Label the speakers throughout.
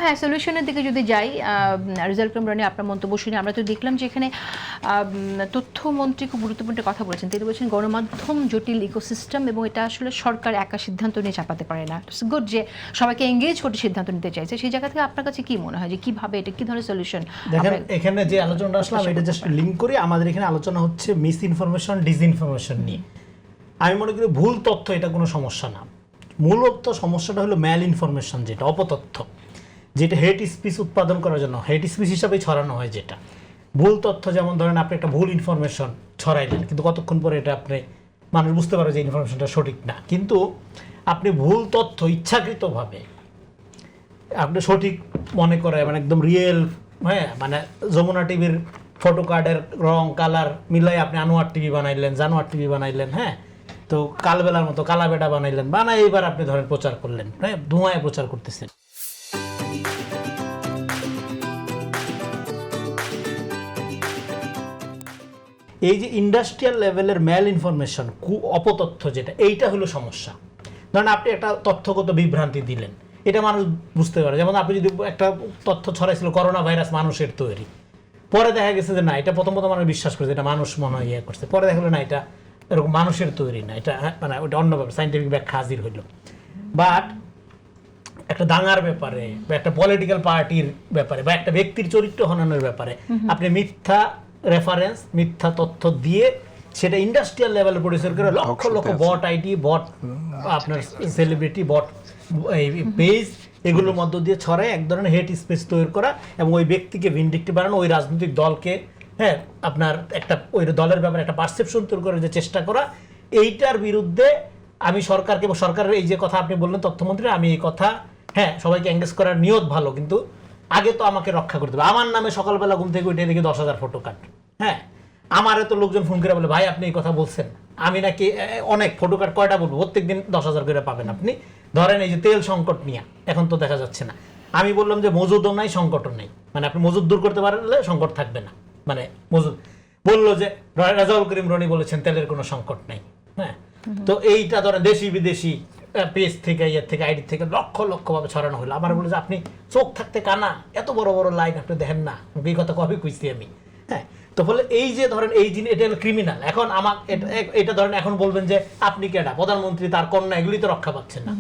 Speaker 1: হ্যাঁ সলিউশনের দিকে যদি যাই, রেজাউল করিম রনি আপনার মন্তব্য শুনে আমরা তো দেখলাম যে এখানে তথ্যমন্ত্রী খুব গুরুত্বপূর্ণ একটা কথা বলেছেন। তিনি বলেছেন গণমাধ্যম জটিল ইকোসিস্টেম এবং এটা আসলে সরকার একা সিদ্ধান্ত নিয়ে চাপাতে পারে না। ইটস গুড যে সবাইকে এঙ্গেজ করে সিদ্ধান্ত নিতে চাইছে। সেই জায়গা থেকে আপনার কাছে কি মনে হয় যে কিভাবে এটা কি ধরনের সলিউশন?
Speaker 2: দেখেন এখানে যে আলোচনাটা আসলাম এটা জাস্ট লিঙ্ক করি। আমাদের এখানে আলোচনা হচ্ছে মিস ইনফরমেশন ডিসইনফরমেশন নিয়ে। আমি মনে করি ভুল তথ্য এটা কোনো সমস্যা না, মূলত সমস্যাটা হলো ম্যাল ইনফরমেশন, যেটা অপতথ্য, যেটা হেট স্পিচ উৎপাদন করার জন্য হেট স্পিচ হিসাবে ছড়ানো হয়। যেটা ভুল তথ্য, যেমন ধরেন আপনি একটা ভুল ইনফরমেশন ছড়াইলেন, কিন্তু কতক্ষণ পরে এটা আপনি মানুষ বুঝতে পারে যে ইনফরমেশনটা সঠিক না, কিন্তু আপনি ভুল তথ্য ইচ্ছাকৃতভাবে আপনি সঠিক মনে করে মানে একদম রিয়েল, হ্যাঁ মানে যমুনা টিভির ফটো কার্ডের রং কালার মিলাই আপনি আনোয়ার টিভি বানাইলেন, জানোয়ার টিভি বানাইলেন, হ্যাঁ তো কালবেলার মতো কালাবেটা বানাইলেন, বানাই এবার আপনি ধরেন প্রচার করলেন, হ্যাঁ ধোঁয়ায় প্রচার করতেছেন। এই যে ইন্ডাস্ট্রিয়াল লেভেলের ম্যাল ইনফরমেশন, অপতথ্য যেটা, এইটা হলো সমস্যা। ধরেন আপনি একটা তথ্যগত বিভ্রান্তি দিলেন, এটা মানুষ বুঝতে পারে। যেমন আপনি যদি একটা তথ্য ছড়াইছিল করোনা ভাইরাস মানুষের তৈরি, পরে দেখা গেছে যে না, এটা প্রথম মানুষ বিশ্বাস করছে এটা মানুষ মনে হয় ইয়ে করছে, পরে দেখা গেলো না এটা এরকম মানুষের তৈরি না, এটা মানে ওটা অন্যভাবে সাইন্টিফিক ব্যাখ্যা হাজির হইল। বাট একটা দাঙ্গার ব্যাপারে বা একটা পলিটিক্যাল পার্টির ব্যাপারে বা একটা ব্যক্তির চরিত্র হননের ব্যাপারে আপনি মিথ্যা রেফারেন্স, মিথ্যা তথ্য দিয়ে সেটা ইন্ডাস্ট্রিয়াল লেভেলে প্রডিউসার করে লক্ষ লক্ষ বট আইডি, বট আপনার সেলিব্রিটি, বট পেজ, এগুলোর মধ্য দিয়ে ছড়ায় এক ধরনের হেট স্পেস তৈরি করা এবং ওই ব্যক্তিকে ভিন্ডিক্টিভ বানানো, ওই রাজনৈতিক দলকে হ্যাঁ আপনার একটা ওই দলের ব্যাপারে একটা পারসেপশন তৈরি করার যে চেষ্টা করা, এইটার বিরুদ্ধে আমি সরকারকে, সরকারের এই যে কথা আপনি বললেন তথ্যমন্ত্রী, আমি এই কথা হ্যাঁ সবাইকে এঙ্গেজ করার নিয়ত ভালো, কিন্তু আগে তো আমাকে রক্ষা করতে হবে। আমার নামে সকালবেলা ঘুম থেকে উঠে দেখি 10,000 ফটো কাট, হ্যাঁ আমারে তো লোকজন ফোন করে বলে ভাই আপনি এই কথা বলছেন, আমি নাকি অনেক ফটো কাট কয়টা বলবো, প্রত্যেকদিন 10,000 করে পাবেন আপনি। ধরেন এই যে তেল সংকট নিয়ে এখন তো দেখা যাচ্ছে না, আমি বললাম যে মজুদও নাই সংকটও নেই, মানে আপনি মজুদ দূর করতে পারলে সংকট থাকবে না, মানে মজুদ বললো যে রেজাউল করিম রনি বলেছেন তেলের কোনো সংকট নেই, হ্যাঁ তো এইটা ধরেন দেশি বিদেশি পেজ থেকে ইয়ের থেকে আইডি থেকে লক্ষ লক্ষ ভাবে ছড়ানো হলো। আমার বলে যে আপনি চোখ থাকতে কানা, এত বড় বড় লাইন আপনি দেখেন না, এই কথা কবে কইছি আমি, হ্যাঁ তো ফলে এই যে ধরেন এই জিনিস এটা হলো ক্রিমিনাল। এখন আমার এটা ধরেন এখন বলবেন যে আপনি কেডা, প্রধানমন্ত্রী তার কন্যা এগুলি তো রক্ষা পাচ্ছেন না,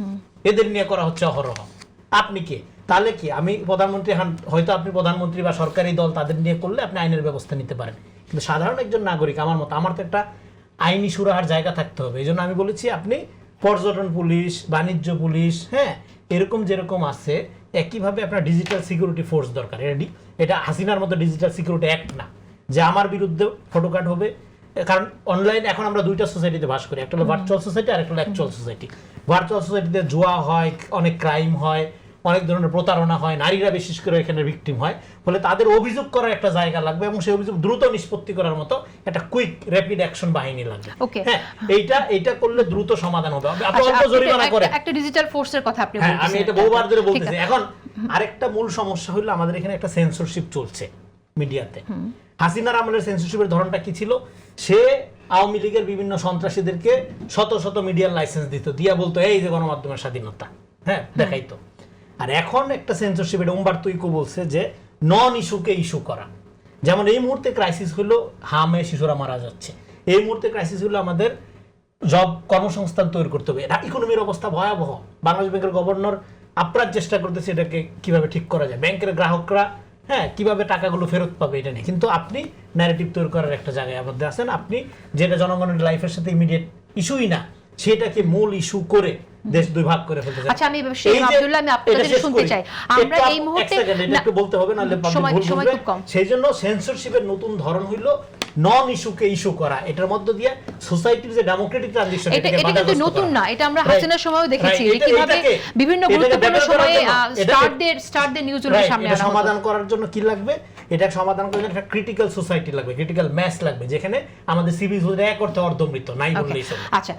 Speaker 2: এদের নিয়ে করা হচ্ছে অহরহ, আপনি কে? তাহলে কি আমি প্রধানমন্ত্রী, হয়তো আপনি প্রধানমন্ত্রী বা সরকারি দল তাদের নিয়ে করলে আপনি আইনের ব্যবস্থা নিতে পারেন, কিন্তু সাধারণ একজন নাগরিক আমার মতো, আমার তো একটা আইনি সুরাহার জায়গা থাকতে হবে। এই জন্য আমি বলেছি আপনি পর্যটন পুলিশ, বাণিজ্য পুলিশ, হ্যাঁ এরকম যেরকম আছে একইভাবে আপনার ডিজিটাল সিকিউরিটি ফোর্স দরকার। এটা হাসিনার মতো ডিজিটাল সিকিউরিটি অ্যাক্ট না যে আমার বিরুদ্ধে ফটোকাট হবে, কারণ অনলাইন এখন আমরা দুইটা সোসাইটিতে বাস করি, একটা হলো ভার্চুয়াল সোসাইটি আর একটা হলো অ্যাকচুয়াল সোসাইটি। ভার্চুয়াল সোসাইটিতে জুয়া হয়, অনেক ক্রাইম হয়, অনেক ধরনের প্রতারণা হয়, নারীরা বিশেষ করে এখানে ভিকটিম হয়, ফলে তাদের অভিযোগ করার একটা জায়গা লাগবে এবং সেই অভিযোগ দ্রুত নিষ্পত্তি করার মতো একটা কুইক র্যাপিড অ্যাকশন বাহিনী লাগবে। হ্যাঁ এইটা করলে দ্রুত সমাধান হবে। আপনি অল্প জরিমানা করে একটা ডিজিটাল ফোর্সের কথা আপনি বলছেন, আমি এটা বহুবার ধরে বলতেছি। এখন আরেকটা মূল সমস্যা হলো আমাদের এখানে একটা সেন্সরশিপ চলছে মিডিয়াতে। হাসিনার আমলের সেন্সরশিপের ধরনটা কি ছিল? সে আওয়ামী লীগের বিভিন্ন সন্ত্রাসীদেরকে শত শত মিডিয়ার লাইসেন্স দিত, দিয়া বলতো এই যে গণমাধ্যমের স্বাধীনতা, হ্যাঁ দেখাইতো। আর এখন একটা সেন্সরশিপ, এটা উম্বারতো ইকো বলছে যে নন ইস্যুকে ইস্যু করা। যেমন এই মুহূর্তে ক্রাইসিস হলো হামে শিশুরা মারা যাচ্ছে, এই মুহূর্তে ক্রাইসিস হলো আমাদের জব কর্মসংস্থান তৈরি করতে হবে, ইকোনমির অবস্থা ভয়াবহ। বাংলাদেশ ব্যাংকের গভর্নর আপ্রাণ চেষ্টা করতেছে এটাকে কিভাবে ঠিক করা যায়, ব্যাংকের গ্রাহকরা হ্যাঁ কিভাবে টাকাগুলো ফেরত পাবে এটা নিয়ে, কিন্তু আপনি ন্যারেটিভ তৈরি করার একটা জায়গায় মধ্যে আছেন, আপনি যেটা জনগণের লাইফের সাথে ইমিডিয়েট ইস্যুই না সেটাকে মূল ইস্যু করে দেশ দুই ভাগ করে ফেলতে চাই।
Speaker 1: আচ্ছা আমি শেখ আব্দুল্লাহ, আমি আপনাদের কাছে শুনতে চাই, আমরা এই মুহূর্তে
Speaker 2: একটু বলতে হবে না, সময় খুব কম। সেইজন্য সেন্সরশিপের নতুন ধরন হইলো নন ইস্যুকে ইস্যু করা, এটার মধ্য দিয়ে সোসাইটির যে ডেমোক্রেটিক ট্রানজিশন
Speaker 1: এটা কিন্তু নতুন না, এটা আমরা হাসিনার সময়ও দেখেছি কিভাবে বিভিন্ন গুরুত্বপূর্ণ সময়ে স্টার্ট দে নিউজগুলো সামনে আনা।
Speaker 2: সমাধান করার জন্য কি লাগবে? এটা সমাধান করার জন্য একটা ক্রিটিক্যাল সোসাইটি লাগবে, ক্রিটিক্যাল ম্যাস লাগবে, যেখানে আমাদের সিভিল এক অর্থে অর্ধমৃত নাই বললেই চলে।
Speaker 1: আচ্ছা